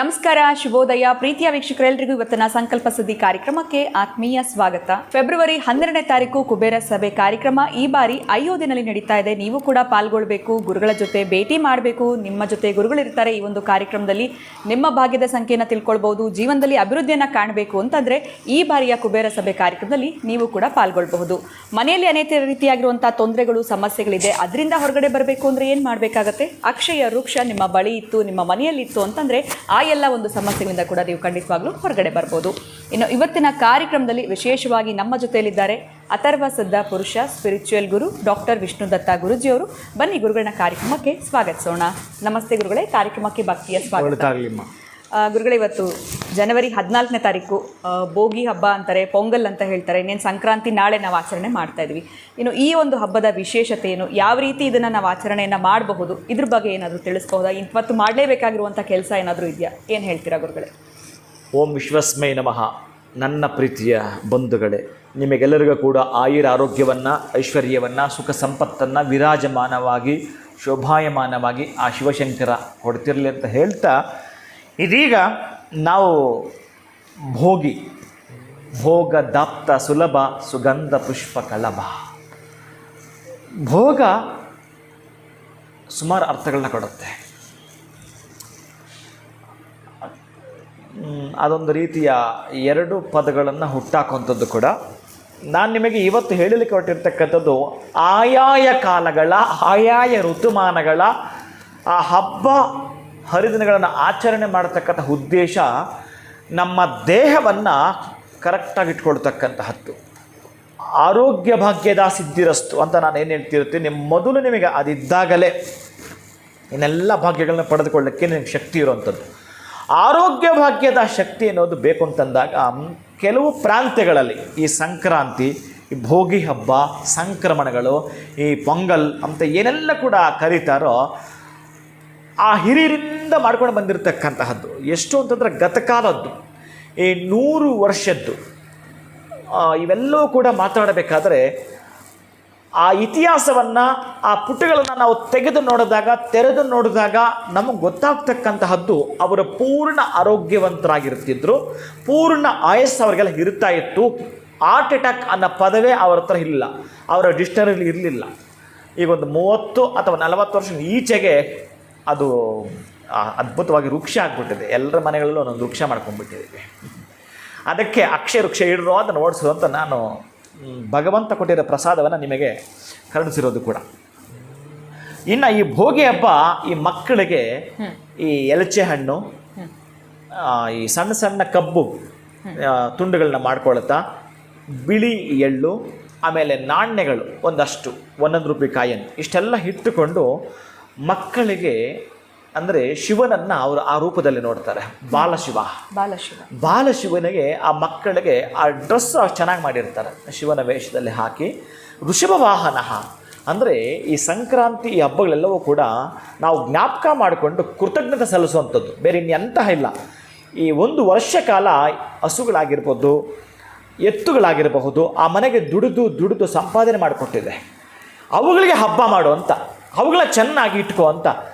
ನಮಸ್ಕಾರ, ಶುಭೋದಯ ಪ್ರೀತಿಯ ವೀಕ್ಷಕರೆಲ್ಲರಿಗೂ ಇವತ್ತಿನ ಸಂಕಲ್ಪ ಸುದ್ದಿ ಕಾರ್ಯಕ್ರಮಕ್ಕೆ ಆತ್ಮೀಯ ಸ್ವಾಗತ. ಫೆಬ್ರವರಿ 12ನೇ ತಾರೀಕು ಕುಬೇರ ಸಭೆ ಕಾರ್ಯಕ್ರಮ ಈ ಬಾರಿ ಅಯೋಧ್ಯೆಯಲ್ಲಿ ನಡೀತಾ ಇದೆ. ನೀವು ಕೂಡ ಪಾಲ್ಗೊಳ್ಬೇಕು, ಗುರುಗಳ ಜೊತೆ ಭೇಟಿ ಮಾಡಬೇಕು. ನಿಮ್ಮ ಜೊತೆ ಗುರುಗಳಿರ್ತಾರೆ ಈ ಒಂದು ಕಾರ್ಯಕ್ರಮದಲ್ಲಿ. ನಿಮ್ಮ ಭಾಗ್ಯದ ಸಂಖ್ಯೆಯನ್ನು ತಿಳ್ಕೊಳ್ಬಹುದು, ಜೀವನದಲ್ಲಿ ಅಭಿವೃದ್ಧಿಯನ್ನು ಕಾಣಬೇಕು ಅಂತಂದರೆ ಈ ಬಾರಿಯ ಕುಬೇರ ಸಭೆ ಕಾರ್ಯಕ್ರಮದಲ್ಲಿ ನೀವು ಕೂಡ ಪಾಲ್ಗೊಳ್ಬಹುದು. ಮನೆಯಲ್ಲಿ ಅನೇಕ ರೀತಿಯಾಗಿರುವಂಥ ತೊಂದರೆಗಳು, ಸಮಸ್ಯೆಗಳಿದೆ. ಅದರಿಂದ ಹೊರಗಡೆ ಬರಬೇಕು ಅಂದರೆ ಏನು ಮಾಡಬೇಕಾಗತ್ತೆ? ಅಕ್ಷಯ ವೃಕ್ಷ ನಿಮ್ಮ ಬಳಿ ಇತ್ತು, ನಿಮ್ಮ ಮನೆಯಲ್ಲಿತ್ತು ಅಂತಂದರೆ ಆ ಎಲ್ಲ ಒಂದು ಸಮಸ್ಯೆಗಳಿಂದ ಕೂಡ ನೀವು ಖಂಡಿತವಾಗ್ಲೂ ಹೊರಗಡೆ ಬರ್ಬೋದು. ಇನ್ನು ಇವತ್ತಿನ ಕಾರ್ಯಕ್ರಮದಲ್ಲಿ ವಿಶೇಷವಾಗಿ ನಮ್ಮ ಜೊತೆಯಲ್ಲಿದ್ದಾರೆ ಅಥರ್ವ ಸಿದ್ಧ ಪುರುಷ ಸ್ಪಿರಿಚುವಲ್ ಗುರು ಡಾಕ್ಟರ್ ವಿಷ್ಣುದತ್ತ ಗುರುಜಿಯವರು. ಬನ್ನಿ ಗುರುಗಳನ್ನ ಕಾರ್ಯಕ್ರಮಕ್ಕೆ ಸ್ವಾಗತಿಸೋಣ. ನಮಸ್ತೆ ಗುರುಗಳೇ, ಕಾರ್ಯಕ್ರಮಕ್ಕೆ ಭಕ್ತಿಯ ಸ್ವಾಗತ. ಗುರುಗಳೇ, ಇವತ್ತು ಜನವರಿ 14ನೇ ತಾರೀಕು ಭೋಗಿ ಹಬ್ಬ ಅಂತಾರೆ, ಪೊಂಗಲ್ ಅಂತ ಹೇಳ್ತಾರೆ. ಇನ್ನೇನು ಸಂಕ್ರಾಂತಿ ನಾಳೆ ನಾವು ಆಚರಣೆ ಮಾಡ್ತಾ ಇದ್ವಿ. ಇನ್ನು ಈ ಒಂದು ಹಬ್ಬದ ವಿಶೇಷತೆ ಏನು, ಯಾವ ರೀತಿ ಇದನ್ನು ನಾವು ಆಚರಣೆಯನ್ನು ಮಾಡಬಹುದು, ಇದ್ರ ಬಗ್ಗೆ ಏನಾದರೂ ತಿಳಿಸ್ಬಹುದಾ? ಇವತ್ತು ಮಾಡಲೇಬೇಕಾಗಿರುವಂಥ ಕೆಲಸ ಏನಾದರೂ ಇದೆಯಾ? ಏನು ಹೇಳ್ತೀರಾ ಗುರುಗಳೇ? ಓಂ ವಿಶ್ವಸ್ಮೈ ನಮಃ. ನನ್ನ ಪ್ರೀತಿಯ ಬಂಧುಗಳೇ, ನಿಮಗೆಲ್ಲರಿಗೂ ಕೂಡ ಆಯುರ ಆರೋಗ್ಯವನ್ನು, ಐಶ್ವರ್ಯವನ್ನು, ಸುಖ ಸಂಪತ್ತನ್ನು ವಿರಾಜಮಾನವಾಗಿ ಶೋಭಾಯಮಾನವಾಗಿ ಆ ಶಿವಶಂಕರ ಕೊಡ್ತಿರಲಿ ಅಂತ ಹೇಳ್ತಾ, ಇದೀಗ ನಾವು ಭೋಗ ದಾಪ್ತ ಸುಲಭ ಸುಗಂಧ ಪುಷ್ಪ ಕಳಭ. ಭೋಗ ಸುಮಾರು ಅರ್ಥಗಳನ್ನ ಕೊಡುತ್ತೆ. ಅದೊಂದು ರೀತಿಯ ಎರಡು ಪದಗಳನ್ನು ಹುಟ್ಟಾಕುವಂಥದ್ದು ಕೂಡ. ನಾನು ನಿಮಗೆ ಇವತ್ತು ಹೇಳಲಿಕ್ಕೆ ಹೊರಟಿರ್ತಕ್ಕಂಥದ್ದು ಆಯಾಯ ಕಾಲಗಳ, ಆಯಾಯ ಋತುಮಾನಗಳ ಆ ಹಬ್ಬ ಹರಿದಿನಗಳನ್ನು ಆಚರಣೆ ಮಾಡತಕ್ಕಂಥ ಉದ್ದೇಶ ನಮ್ಮ ದೇಹವನ್ನು ಕರೆಕ್ಟಾಗಿ ಇಟ್ಕೊಳ್ತಕ್ಕಂತಹದ್ದು. ಆರೋಗ್ಯ ಭಾಗ್ಯದ ಸಿದ್ಧಿರಸ್ತು ಅಂತ ನಾನು ಏನು ಹೇಳ್ತಿರ್ತೀನಿ. ಮೊದಲು ನಿಮಗೆ ಅದಿದ್ದಾಗಲೇ ಇನ್ನೆಲ್ಲ ಭಾಗ್ಯಗಳನ್ನ ಪಡೆದುಕೊಳ್ಳೋಕ್ಕೆ ನಿಮಗೆ ಶಕ್ತಿ ಇರುವಂಥದ್ದು. ಆರೋಗ್ಯ ಭಾಗ್ಯದ ಶಕ್ತಿ ಅನ್ನೋದು ಬೇಕು ಅಂತಂದಾಗ ಕೆಲವು ಪ್ರಾಂತ್ಯಗಳಲ್ಲಿ ಈ ಸಂಕ್ರಾಂತಿ, ಈ ಭೋಗಿ ಹಬ್ಬ, ಸಂಕ್ರಮಣಗಳು, ಈ ಪೊಂಗಲ್ ಅಂತ ಏನೆಲ್ಲ ಕೂಡ ಕರೀತಾರೋ ಆ ಹಿರಿಯರಿಂದ ಮಾಡ್ಕೊಂಡು ಬಂದಿರತಕ್ಕಂತಹದ್ದು. ಎಷ್ಟು ಅಂತಂದರೆ ಗತಕಾಲದ್ದು, ಈ 100 ವರ್ಷದ್ದು ಇವೆಲ್ಲವೂ ಕೂಡ ಮಾತಾಡಬೇಕಾದ್ರೆ ಆ ಇತಿಹಾಸವನ್ನು, ಆ ಪುಟಗಳನ್ನು ನಾವು ತೆರೆದು ನೋಡಿದಾಗ ನಮಗೆ ಗೊತ್ತಾಗ್ತಕ್ಕಂತಹದ್ದು ಅವರ ಪೂರ್ಣ ಆರೋಗ್ಯವಂತರಾಗಿರ್ತಿದ್ರು, ಪೂರ್ಣ ಆಯಸ್ಸು ಅವರಿಗೆಲ್ಲ ಇರ್ತಾ ಇತ್ತು. ಹಾರ್ಟ್ ಅಟ್ಯಾಕ್ ಅನ್ನೋ ಪದವೇ ಅವ್ರ ಹತ್ರ ಇಲ್ಲ, ಅವರ ಡಿಕ್ಷನರಿಲಿ ಇರಲಿಲ್ಲ. ಈಗ ಒಂದು 30 ಅಥವಾ 40 ವರ್ಷ ಈಚೆಗೆ ಅದು ಅದ್ಭುತವಾಗಿ ವೃಕ್ಷ ಆಗಿಬಿಟ್ಟಿದೆ. ಎಲ್ಲರ ಮನೆಗಳಲ್ಲೂ ಒಂದೊಂದು ವೃಕ್ಷ ಮಾಡ್ಕೊಂಡ್ಬಿಟ್ಟಿದ್ದೀವಿ. ಅದಕ್ಕೆ ಅಕ್ಷಯ ವೃಕ್ಷ ಇಡರೋ ಅದನ್ನು ಓಡಿಸೋದು ಅಂತ ನಾನು ಭಗವಂತ ಕೊಟ್ಟಿರೋ ಪ್ರಸಾದವನ್ನು ನಿಮಗೆ ಕರುಣಿಸಿರೋದು ಕೂಡ. ಇನ್ನು ಈ ಭೋಗಿ ಹಬ್ಬ ಈ ಮಕ್ಕಳಿಗೆ ಈ ಎಲಚೆ ಹಣ್ಣು, ಈ ಸಣ್ಣ ಸಣ್ಣ ಕಬ್ಬು ತುಂಡುಗಳನ್ನ ಮಾಡ್ಕೊಳ್ತಾ, ಬಿಳಿ ಎಳ್ಳು, ಆಮೇಲೆ ನಾಣ್ಯಗಳು ಒಂದಷ್ಟು 1 ರೂಪಾಯಿ ಕಾಯನ್ನು ಇಷ್ಟೆಲ್ಲ ಇಟ್ಟುಕೊಂಡು ಮಕ್ಕಳಿಗೆ, ಅಂದರೆ ಶಿವನನ್ನು ಅವರು ಆ ರೂಪದಲ್ಲಿ ನೋಡ್ತಾರೆ. ಬಾಲಶಿವನಿಗೆ ಆ ಮಕ್ಕಳಿಗೆ ಆ ಡ್ರೆಸ್ ಚೆನ್ನಾಗಿ ಮಾಡಿರ್ತಾರೆ, ಶಿವನ ವೇಷದಲ್ಲಿ ಹಾಕಿ. ಋಷಭ ವಾಹನ ಅಂದರೆ ಈ ಸಂಕ್ರಾಂತಿ, ಈ ಹಬ್ಬಗಳೆಲ್ಲವೂ ಕೂಡ ನಾವು ಜ್ಞಾಪಕ ಮಾಡಿಕೊಂಡು ಕೃತಜ್ಞತೆ ಸಲ್ಲಿಸುವಂಥದ್ದು, ಬೇರೆ ಇನ್ನೆಂತಹ ಇಲ್ಲ. ಈ 1 ವರ್ಷ ಕಾಲ ಹಸುಗಳಾಗಿರ್ಬೋದು, ಎತ್ತುಗಳಾಗಿರಬಹುದು, ಆ ಮನೆಗೆ ದುಡಿದು ಸಂಪಾದನೆ ಮಾಡಿಕೊಟ್ಟಿದೆ. ಅವುಗಳಿಗೆ ಹಬ್ಬ ಮಾಡುವಂಥ, ಅವುಗಳ ಚೆನ್ನಾಗಿ ಇಟ್ಕೋ ಅಂತ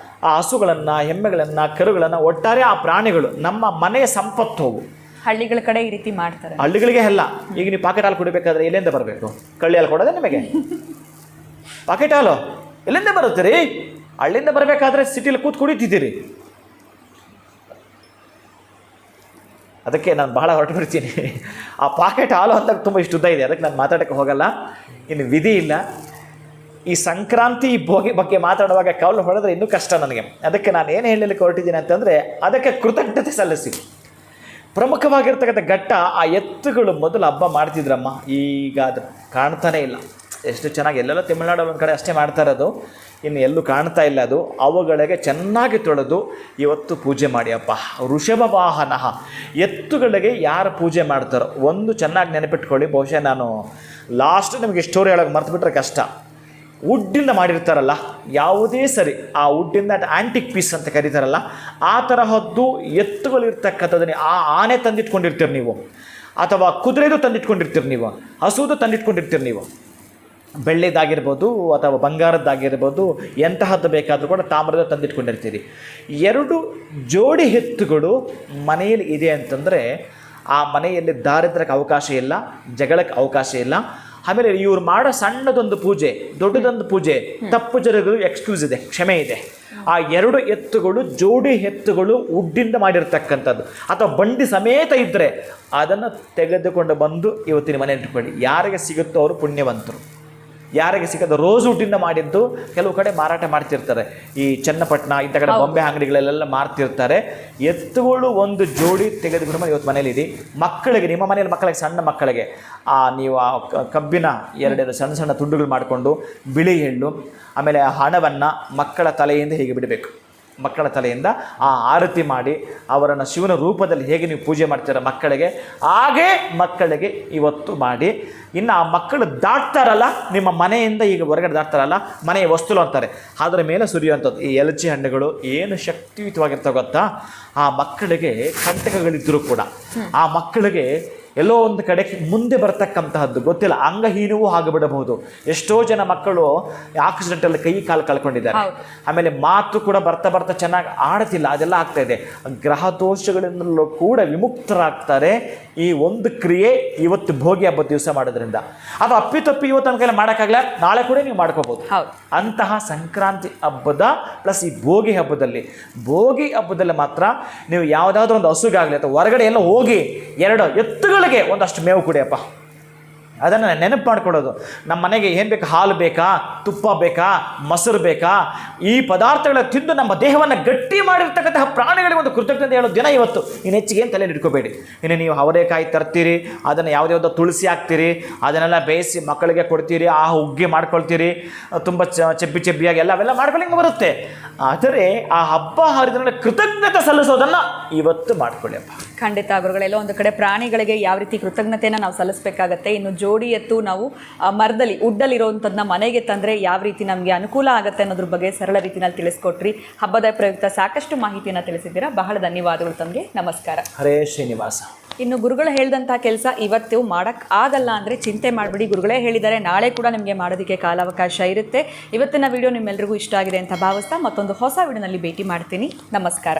ಆ ಹಸುಗಳನ್ನು, ಎಮ್ಮೆಗಳನ್ನು, ಕರುಗಳನ್ನು, ಒಟ್ಟಾರೆ ಆ ಪ್ರಾಣಿಗಳು ನಮ್ಮ ಮನೆಯ ಸಂಪತ್ತು. ಹೋಗು ಹಳ್ಳಿಗಳ ಕಡೆ ಈ ರೀತಿ ಮಾಡ್ತಾರೆ. ಹಳ್ಳಿಗಳಿಗೆ ಎಲ್ಲ ಈಗ ನೀವು ಪಾಕೆಟ್ ಹಾಲು ಕುಡಿಬೇಕಾದ್ರೆ ಎಲ್ಲಿಂದ ಬರಬೇಕು? ಕಳ್ಳಿ ಹಾಲು ಕೊಡೋದೇ ನಿಮಗೆ? ಪಾಕೆಟ್ ಹಾಲು ಎಲ್ಲಿಂದ ಬರುತ್ತೀರಿ? ಹಳ್ಳಿಯಿಂದ ಬರಬೇಕಾದ್ರೆ ಸಿಟಿಲಿ ಕೂತು ಕುಡಿತಿದ್ದೀರಿ. ಅದಕ್ಕೆ ನಾನು ಬಹಳ ಹೊರಟು ಬಿಡ್ತೀನಿ. ಆ ಪಾಕೆಟ್ ಹಾಲು ಅಂತ ತುಂಬ ಇಷ್ಟು ಉದ್ದ ಇದೆ, ಅದಕ್ಕೆ ನಾನು ಮಾತಾಡೋಕ್ಕೆ ಹೋಗಲ್ಲ. ಇನ್ನು ವಿಧಿ ಇಲ್ಲ. ಈ ಸಂಕ್ರಾಂತಿ ಭೋಗಿ ಬಗ್ಗೆ ಮಾತಾಡುವಾಗ ಕವಲು ಹೊಡೆದ್ರೆ ಇನ್ನೂ ಕಷ್ಟ ನನಗೆ. ಅದಕ್ಕೆ ನಾನು ಏನು ಹೇಳಲಿಕ್ಕೆ ಹೊರಟಿದ್ದೀನಿ ಅಂತಂದರೆ, ಅದಕ್ಕೆ ಕೃತಜ್ಞತೆ ಸಲ್ಲಿಸಿ. ಪ್ರಮುಖವಾಗಿರ್ತಕ್ಕಂಥ ಘಟ್ಟ, ಆ ಎತ್ತುಗಳು ಮೊದಲು ಹಬ್ಬ ಮಾಡ್ತಿದ್ರಮ್ಮ, ಈಗ ಅದು ಕಾಣ್ತಾನೇ ಇಲ್ಲ. ಎಷ್ಟು ಚೆನ್ನಾಗಿ ಎಲ್ಲೆಲ್ಲ ತಮಿಳ್ನಾಡಲ್ಲಿ ಒಂದು ಕಡೆ ಅಷ್ಟೇ ಮಾಡ್ತಾ ಇರೋದು, ಇನ್ನು ಎಲ್ಲೂ ಕಾಣ್ತಾ ಇಲ್ಲ ಅದು. ಅವುಗಳಿಗೆ ಚೆನ್ನಾಗಿ ತೊಳೆದು ಇವತ್ತು ಪೂಜೆ ಮಾಡಿ ಅಪ್ಪ. ಋಷಭ ವಾಹನ, ಎತ್ತುಗಳಿಗೆ ಯಾರು ಪೂಜೆ ಮಾಡ್ತಾರೋ ಒಂದು ಚೆನ್ನಾಗಿ ನೆನಪಿಟ್ಕೊಳ್ಳಿ. ಬಹುಶಃ ನಾನು ಲಾಸ್ಟ್ ನಿಮಗೆ ಸ್ಟೋರಿ ಹೇಳೋಕೆ ಮರ್ತುಬಿಟ್ರೆ ಕಷ್ಟ. ವುಡ್ಡಿಂದ ಮಾಡಿರ್ತಾರಲ್ಲ, ಯಾವುದೇ ಸರಿ ಆ ವುಡ್ಡಿಂದ ಆ್ಯಂಟಿಕ್ ಪೀಸ್ ಅಂತ ಕರೀತಾರಲ್ಲ, ಆ ತರಹದ್ದು ಎತ್ತುಗಳಿರ್ತಕ್ಕಂಥದ್ದನ್ನೇ ಆ ಆನೆ ತಂದಿಟ್ಕೊಂಡಿರ್ತೀರಿ ನೀವು, ಅಥವಾ ಕುದುರೆದು ತಂದಿಟ್ಕೊಂಡಿರ್ತೀರಿ ನೀವು, ಹಸುದು ತಂದಿಟ್ಕೊಂಡಿರ್ತೀರಿ ನೀವು. ಬೆಳ್ಳಿದಾಗಿರ್ಬೋದು ಅಥವಾ ಬಂಗಾರದ್ದಾಗಿರ್ಬೋದು, ಎಂತಹದ್ದು ಬೇಕಾದರೂ ಕೂಡ ತಾಮ್ರದ ತಂದಿಟ್ಕೊಂಡಿರ್ತೀರಿ. 2 ಜೋಡಿ ಎತ್ತುಗಳು ಮನೆಯಲ್ಲಿ ಇದೆ ಅಂತಂದರೆ ಆ ಮನೆಯಲ್ಲಿ ದಾರಿದ್ರ್ಯಕ್ಕೆ ಅವಕಾಶ ಇಲ್ಲ, ಜಗಳಕ್ಕೆ ಅವಕಾಶ ಇಲ್ಲ. ಆಮೇಲೆ ಇವ್ರು ಮಾಡೋ ಸಣ್ಣದೊಂದು ಪೂಜೆ, ದೊಡ್ಡದೊಂದು ಪೂಜೆ, ತಪ್ಪು ಜರುಗಲು ಎಕ್ಸ್ಕ್ಯೂಸ್ ಇದೆ, ಕ್ಷಮೆ ಇದೆ. ಆ 2 ಎತ್ತುಗಳು, ಜೋಡಿ ಎತ್ತುಗಳು ಉಡ್ಡಿಂದ ಮಾಡಿರ್ತಕ್ಕಂಥದ್ದು ಅಥವಾ ಬಂಡಿ ಸಮೇತ ಇದ್ದರೆ ಅದನ್ನು ತೆಗೆದುಕೊಂಡು ಬಂದು ಇವತ್ತಿನ ಮನೆ ಇಟ್ಕೊಳ್ಳಿ. ಯಾರಿಗೆ ಸಿಗುತ್ತೋ ಅವರು ಪುಣ್ಯವಂತರು. ಯಾರಿಗೆ ಸಿಗೋದು ರೋಸ್ ವುಡ್ಡಿಂದ ಮಾಡಿದ್ದು ಕೆಲವು ಕಡೆ ಮಾರಾಟ ಮಾಡ್ತಿರ್ತಾರೆ. ಈ ಚನ್ನಪಟ್ಟಣ ಇಂಥ ಕಡೆ ಬೊಂಬೆ ಅಂಗಡಿಗಳಲ್ಲೆಲ್ಲ ಮಾರ್ತಿರ್ತಾರೆ. ಎತ್ತುಗಳು ಒಂದು ಜೋಡಿ ತೆಗೆದುಕೊಂಡು ಇವತ್ತು ಮನೇಲಿ ಇಡಿ. ಮಕ್ಕಳಿಗೆ, ನಿಮ್ಮ ಮನೆಯಲ್ಲಿ ಮಕ್ಕಳಿಗೆ, ಸಣ್ಣ ಮಕ್ಕಳಿಗೆ ನೀವು ಆ ಕಬ್ಬಿನ 2 ಸಣ್ಣ ಸಣ್ಣ ತುಂಡುಗಳು ಮಾಡಿಕೊಂಡು ಬಿಳಿ ಎಳ್ಳು ಆಮೇಲೆ ಹಣವನ್ನು ಮಕ್ಕಳ ತಲೆಯಿಂದ ಹೀಗೆ ಬಿಡಬೇಕು. ಮಕ್ಕಳ ತಲೆಯಿಂದ ಆ ಆರತಿ ಮಾಡಿ ಅವರನ್ನು ಶಿವನ ರೂಪದಲ್ಲಿ ಹೇಗೆ ನೀವು ಪೂಜೆ ಮಾಡ್ತೀರ ಮಕ್ಕಳಿಗೆ, ಹಾಗೇ ಮಕ್ಕಳಿಗೆ ಇವತ್ತು ಮಾಡಿ. ಇನ್ನು ಆ ಮಕ್ಕಳು ದಾಟ್ತಾರಲ್ಲ, ನಿಮ್ಮ ಮನೆಯಿಂದ ಈಗ ಹೊರಗಡೆ ದಾಟ್ತಾರಲ್ಲ, ಮನೆಯ ವಸ್ತುಲು ಅಂತಾರೆ, ಅದರ ಮೇಲೆ ಸುರಿಯುವಂಥದ್ದು ಈ ಎಲಚಿ ಹಣ್ಣುಗಳು ಏನು ಶಕ್ತಿಯುತವಾಗಿರ್ತವೆ ಗೊತ್ತಾ. ಆ ಮಕ್ಕಳಿಗೆ ಕಂಟಕಗಳಿದ್ದರೂ ಕೂಡ ಆ ಮಕ್ಕಳಿಗೆ ಎಲ್ಲೋ ಒಂದು ಕಡೆ ಮುಂದೆ ಬರ್ತಕ್ಕಂತಹದ್ದು ಗೊತ್ತಿಲ್ಲ, ಅಂಗಹೀನವೂ ಆಗಿಬಿಡಬಹುದು. ಎಷ್ಟೋ ಜನ ಮಕ್ಕಳು ಆಕ್ಸಿಡೆಂಟಲ್ಲಿ ಕೈ ಕಾಲು ಕಳ್ಕೊಂಡಿದ್ದಾರೆ. ಆಮೇಲೆ ಮಾತು ಕೂಡ ಬರ್ತಾ ಬರ್ತಾ ಚೆನ್ನಾಗಿ ಆಡ್ತಿಲ್ಲ, ಅದೆಲ್ಲ ಆಗ್ತಾ ಇದೆ. ಗ್ರಹ ದೋಷಗಳಿಂದಲೂ ಕೂಡ ವಿಮುಕ್ತರಾಗ್ತಾರೆ ಈ ಒಂದು ಕ್ರಿಯೆ ಇವತ್ತು ಭೋಗಿ ಹಬ್ಬದ ದಿವಸ ಮಾಡೋದ್ರಿಂದ. ಅದು ಅಪ್ಪಿತಪ್ಪಿ ಇವತ್ತು ನಮ್ಮ ಕೈಲಿ ಮಾಡೋಕ್ಕಾಗಲ್ಲ, ನಾಳೆ ಕೂಡ ನೀವು ಮಾಡ್ಕೋಬಹುದು. ಅಂತಹ ಸಂಕ್ರಾಂತಿ ಹಬ್ಬದ ಪ್ಲಸ್ ಈ ಭೋಗಿ ಹಬ್ಬದಲ್ಲಿ ಮಾತ್ರ ನೀವು ಯಾವುದಾದ್ರೂ ಒಂದು ಹಸುಗಾಗಲಿ ಅಥವಾ ಹೊರಗಡೆ ಎಲ್ಲ ಹೋಗಿ 2 ಎತ್ತುಗಳಿಗೆ ಒಂದಷ್ಟು ಮೇವು ಕುಡಿಯಪ್ಪ. ಅದನ್ನು ನೆನಪು ಮಾಡಿಕೊಡೋದು. ನಮ್ಮ ಮನೆಗೆ ಏನು ಬೇಕಾ, ಹಾಲು ಬೇಕಾ, ತುಪ್ಪ ಬೇಕಾ, ಮೊಸರು ಬೇಕಾ, ಈ ಪದಾರ್ಥಗಳ ತಿಂದು ನಮ್ಮ ದೇಹವನ್ನು ಗಟ್ಟಿ ಮಾಡಿರ್ತಕ್ಕಂತಹ ಪ್ರಾಣಿಗಳಿಗೆ ಒಂದು ಕೃತಜ್ಞತೆ ಹೇಳೋ ದಿನ ಇವತ್ತು. ಇನ್ನು ಹೆಚ್ಚಿಗೆ ಏನು ತಲೆಯಲ್ಲಿ ಇಟ್ಕೋಬೇಡಿ. ಇನ್ನು ನೀವು ಅವರೆಕಾಯಿ ತರ್ತೀರಿ, ಅದನ್ನು ಯಾವುದ್ಯಾವುದೋ ತುಳಸಿ ಹಾಕ್ತೀರಿ, ಅದನ್ನೆಲ್ಲ ಬೇಯಿಸಿ ಮಕ್ಕಳಿಗೆ ಕೊಡ್ತೀರಿ, ಆ ಹುಗ್ಗಿ ಮಾಡ್ಕೊಳ್ತೀರಿ, ತುಂಬ ಚೆಬ್ಬಿಯಾಗಿ ಅವೆಲ್ಲ ಮಾಡ್ಕೊಳ್ಳಿಂಗೆ ಬರುತ್ತೆ. ಆದರೆ ಆ ಹಬ್ಬ ಹರಿದಿನ ಕೃತಜ್ಞತೆ ಸಲ್ಲಿಸೋದನ್ನು ಇವತ್ತು ಮಾಡ್ಕೊಳ್ಳಿ ಅಪ್ಪ. ಖಂಡಿತ ಗುರುಗಳೆಲ್ಲ ಒಂದು ಕಡೆ ಪ್ರಾಣಿಗಳಿಗೆ ಯಾವ ರೀತಿ ಕೃತಜ್ಞತೆಯನ್ನು ನಾವು ಸಲ್ಲಿಸಬೇಕಾಗತ್ತೆ. ಇನ್ನು ಜೋಡಿ ಎತ್ತು ನಾವು ಮರದಲ್ಲಿ ಉಡ್ಡಲ್ಲಿರುವಂಥದ್ದನ್ನ ಮನೆಗೆ ತಂದರೆ ಯಾವ ರೀತಿ ನಮಗೆ ಅನುಕೂಲ ಆಗುತ್ತೆ ಅನ್ನೋದ್ರ ಬಗ್ಗೆ ಸರಳ ರೀತಿಯಲ್ಲಿ ತಿಳಿಸ್ಕೊಟ್ರಿ. ಹಬ್ಬದ ಪ್ರಯುಕ್ತ ಸಾಕಷ್ಟು ಮಾಹಿತಿಯನ್ನು ತಿಳಿಸಿದ್ದೀರಾ. ಬಹಳ ಧನ್ಯವಾದಗಳು ತಮಗೆ. ನಮಸ್ಕಾರ. ಹರೇ ಶ್ರೀನಿವಾಸ. ಇನ್ನು ಗುರುಗಳು ಹೇಳಿದಂಥ ಕೆಲಸ ಇವತ್ತು ಆಗಲ್ಲ ಅಂದರೆ ಚಿಂತೆ ಮಾಡಿಬಿಡಿ. ಗುರುಗಳೇ ಹೇಳಿದ್ದಾರೆ, ನಾಳೆ ಕೂಡ ನಿಮಗೆ ಮಾಡೋದಕ್ಕೆ ಕಾಲಾವಕಾಶ ಇರುತ್ತೆ. ಇವತ್ತಿನ ವಿಡಿಯೋ ನಿಮ್ಮೆಲ್ಲರಿಗೂ ಇಷ್ಟ ಆಗಿದೆ ಅಂತ ಭಾವಿಸ್ತಾ ಮತ್ತೊಂದು ಹೊಸ ವಿಡಿಯೋನಲ್ಲಿ ಭೇಟಿ ಮಾಡ್ತೀನಿ. ನಮಸ್ಕಾರ.